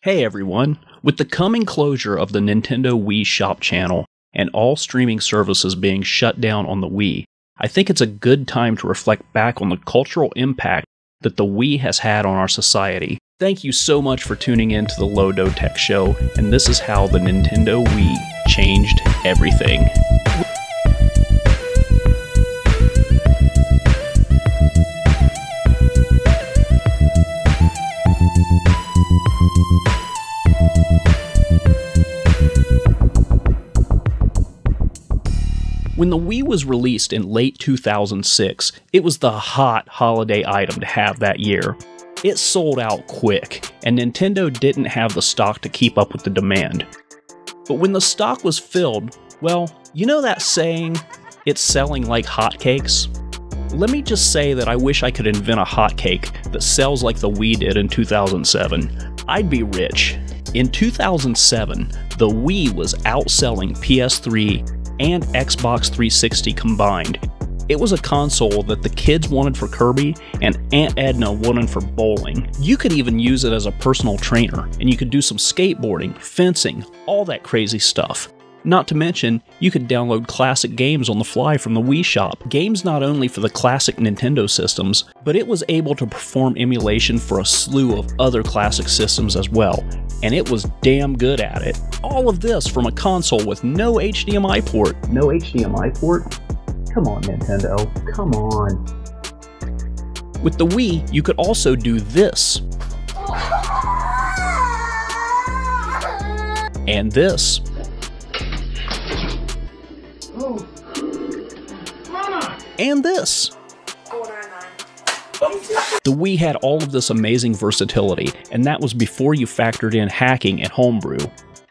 Hey everyone! With the coming closure of the Nintendo Wii Shop channel and all streaming services being shut down on the Wii, I think it's a good time to reflect back on the cultural impact that the Wii has had on our society. Thank you so much for tuning in to the LoDo Tech show, and this is how the Nintendo Wii changed everything. When the Wii was released in late 2006, it was the hot holiday item to have that year. It sold out quick, and Nintendo didn't have the stock to keep up with the demand. But when the stock was filled, well, you know that saying, it's selling like hotcakes? Let me just say that I wish I could invent a hotcake that sells like the Wii did in 2007. I'd be rich. In 2007, the Wii was outselling PS3 and Xbox 360 combined. It was a console that the kids wanted for Kirby and Aunt Edna wanted for bowling. You could even use it as a personal trainer, and you could do some skateboarding, fencing, all that crazy stuff. Not to mention, you could download classic games on the fly from the Wii Shop. Games not only for the classic Nintendo systems, but it was able to perform emulation for a slew of other classic systems as well, and it was damn good at it. All of this from a console with no HDMI port. No HDMI port? Come on, Nintendo, come on. With the Wii, you could also do this. And this. And this. The Wii had all of this amazing versatility, and that was before you factored in hacking and Homebrew.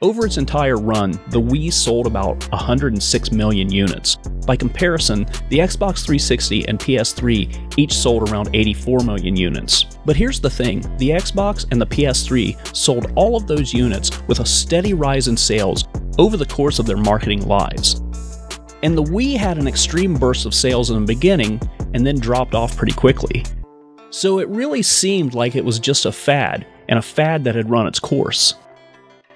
Over its entire run, the Wii sold about 106 million units. By comparison, the Xbox 360 and PS3 each sold around 84 million units. But here's the thing, the Xbox and the PS3 sold all of those units with a steady rise in sales over the course of their marketing lives. And the Wii had an extreme burst of sales in the beginning and then dropped off pretty quickly. So it really seemed like it was just a fad, and a fad that had run its course.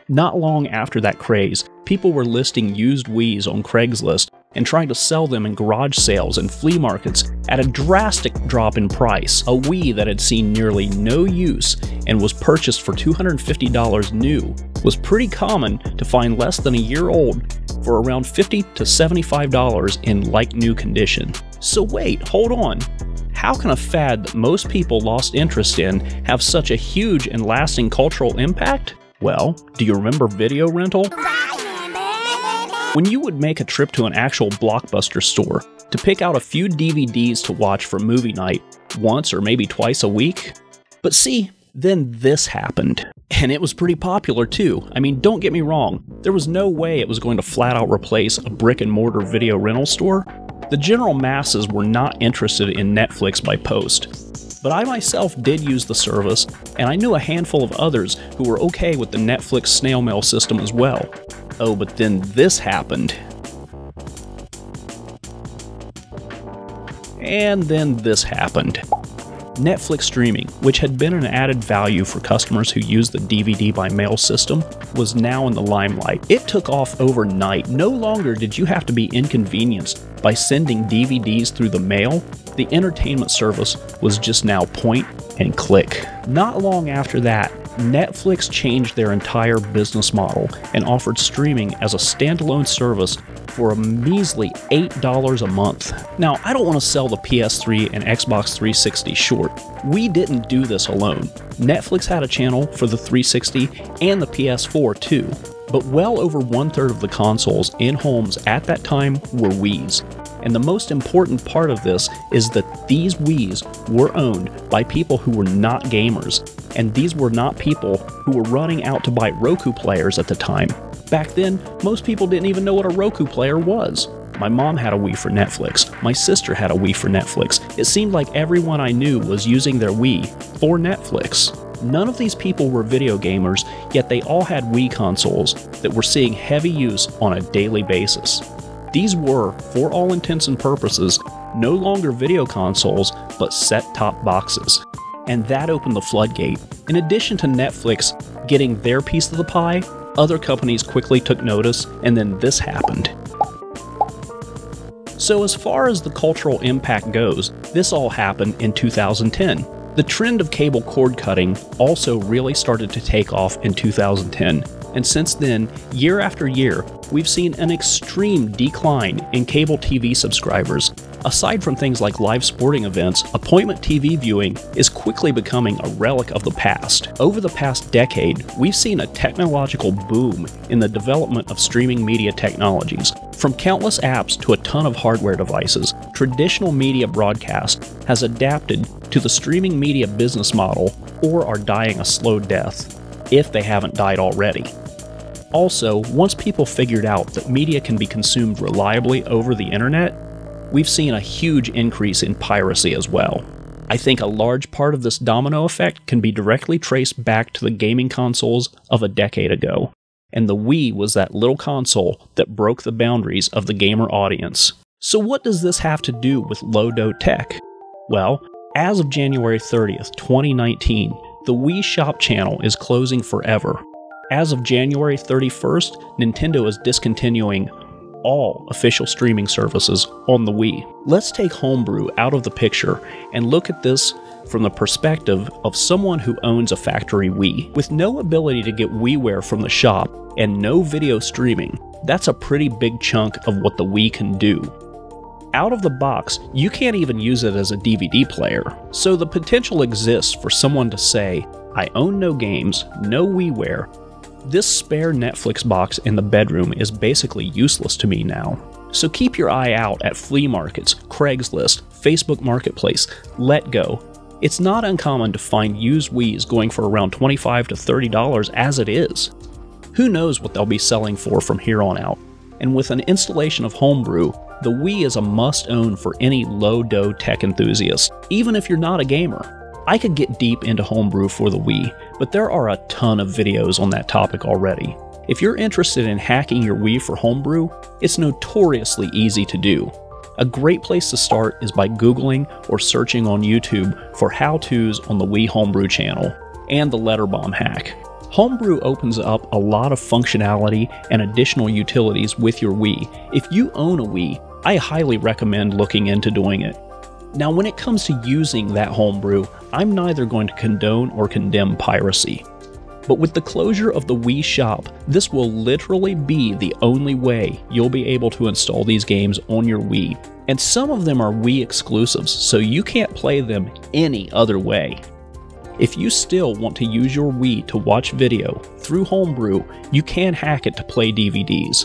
Not long after that craze, people were listing used Wiis on Craigslist and trying to sell them in garage sales and flea markets at a drastic drop in price. A Wii that had seen nearly no use and was purchased for $250 new was pretty common to find less than a year old for around $50 to $75 in like-new condition. So wait, hold on. How can a fad that most people lost interest in have such a huge and lasting cultural impact? Well, do you remember video rental? When you would make a trip to an actual Blockbuster store to pick out a few DVDs to watch for movie night once or maybe twice a week? But see, then this happened. And it was pretty popular too. I mean, don't get me wrong, there was no way it was going to flat out replace a brick and mortar video rental store. The general masses were not interested in Netflix by post. But I myself did use the service, and I knew a handful of others who were okay with the Netflix snail mail system as well. Oh, but then this happened. And then this happened. Netflix streaming, which had been an added value for customers who used the DVD by mail system, was now in the limelight. It took off overnight. No longer did you have to be inconvenienced by sending DVDs through the mail. The entertainment service was just now point and click. Not long after that, Netflix changed their entire business model and offered streaming as a standalone service for a measly $8 a month. Now, I don't want to sell the PS3 and Xbox 360 short. We didn't do this alone. Netflix had a channel for the 360 and the PS4 too, but well over 1/3 of the consoles in homes at that time were Wiis. And the most important part of this is that these Wiis were owned by people who were not gamers, and these were not people who were running out to buy Roku players at the time. Back then, most people didn't even know what a Roku player was. My mom had a Wii for Netflix. My sister had a Wii for Netflix. It seemed like everyone I knew was using their Wii for Netflix. None of these people were video gamers, yet they all had Wii consoles that were seeing heavy use on a daily basis. These were, for all intents and purposes, no longer video consoles, but set-top boxes. And that opened the floodgate. In addition to Netflix, getting their piece of the pie, other companies quickly took notice, and then this happened. So as far as the cultural impact goes, this all happened in 2010. The trend of cable cord cutting also really started to take off in 2010, and since then, year after year, we've seen an extreme decline in cable TV subscribers. Aside from things like live sporting events, appointment TV viewing is quickly becoming a relic of the past. Over the past decade, we've seen a technological boom in the development of streaming media technologies. From countless apps to a ton of hardware devices, traditional media broadcast has adapted to the streaming media business model or are dying a slow death, if they haven't died already. Also, once people figured out that media can be consumed reliably over the internet, we've seen a huge increase in piracy as well. I think a large part of this domino effect can be directly traced back to the gaming consoles of a decade ago, and the Wii was that little console that broke the boundaries of the gamer audience. So what does this have to do with LoDo Tech? Well, as of January 30th, 2019, the Wii Shop channel is closing forever. As of January 31st, Nintendo is discontinuing all official streaming services on the Wii. Let's take Homebrew out of the picture and look at this from the perspective of someone who owns a factory Wii. With no ability to get WiiWare from the shop and no video streaming, that's a pretty big chunk of what the Wii can do. Out of the box, you can't even use it as a DVD player, so the potential exists for someone to say, I own no games, no WiiWare. This spare Netflix box in the bedroom is basically useless to me now. So keep your eye out at Flea Markets, Craigslist, Facebook Marketplace, LetGo. It's not uncommon to find used Wiis going for around $25 to $30 as it is. Who knows what they'll be selling for from here on out. And with an installation of Homebrew, the Wii is a must-own for any LoDo Tech enthusiast, even if you're not a gamer. I could get deep into Homebrew for the Wii, but there are a ton of videos on that topic already. If you're interested in hacking your Wii for Homebrew, it's notoriously easy to do. A great place to start is by Googling or searching on YouTube for how-tos on the Wii Homebrew channel, and the letter bomb hack. Homebrew opens up a lot of functionality and additional utilities with your Wii. If you own a Wii, I highly recommend looking into doing it. Now, when it comes to using that Homebrew, I'm neither going to condone or condemn piracy. But with the closure of the Wii shop, this will literally be the only way you'll be able to install these games on your Wii. And some of them are Wii exclusives, so you can't play them any other way. If you still want to use your Wii to watch video, through Homebrew, you can hack it to play DVDs.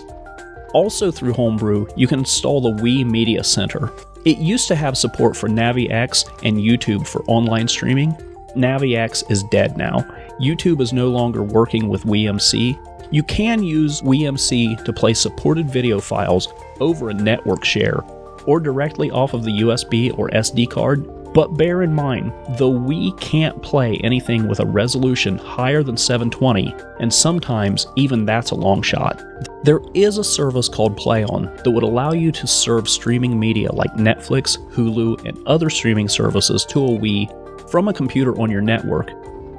Also through Homebrew, you can install the Wii Media Center. It used to have support for NaviX and YouTube for online streaming. NaviX is dead now. YouTube is no longer working with WiiMC. You can use WiiMC to play supported video files over a network share, or directly off of the USB or SD card. But bear in mind, the Wii can't play anything with a resolution higher than 720, and sometimes even that's a long shot. There is a service called PlayOn that would allow you to serve streaming media like Netflix, Hulu, and other streaming services to a Wii from a computer on your network,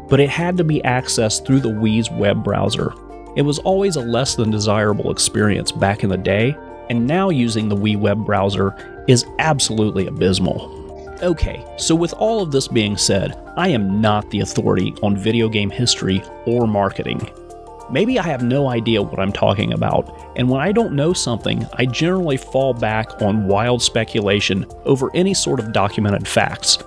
but it had to be accessed through the Wii's web browser. It was always a less than desirable experience back in the day, and now using the Wii web browser is absolutely abysmal. Okay, so with all of this being said, I am not the authority on video game history or marketing. Maybe I have no idea what I'm talking about, and when I don't know something, I generally fall back on wild speculation over any sort of documented facts.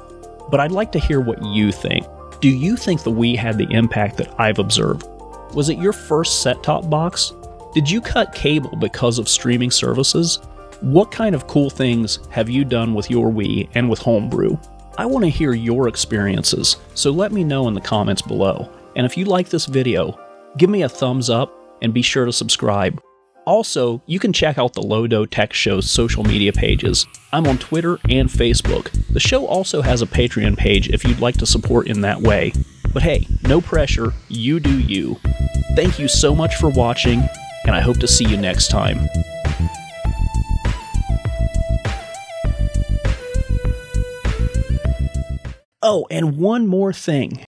But I'd like to hear what you think. Do you think the Wii had the impact that I've observed? Was it your first set-top box? Did you cut cable because of streaming services? What kind of cool things have you done with your Wii and with Homebrew? I want to hear your experiences, so let me know in the comments below. And if you like this video, give me a thumbs up and be sure to subscribe. Also, you can check out the LoDo Tech Show's social media pages. I'm on Twitter and Facebook. The show also has a Patreon page if you'd like to support in that way. But hey, no pressure, you do you. Thank you so much for watching, and I hope to see you next time. Oh, and one more thing.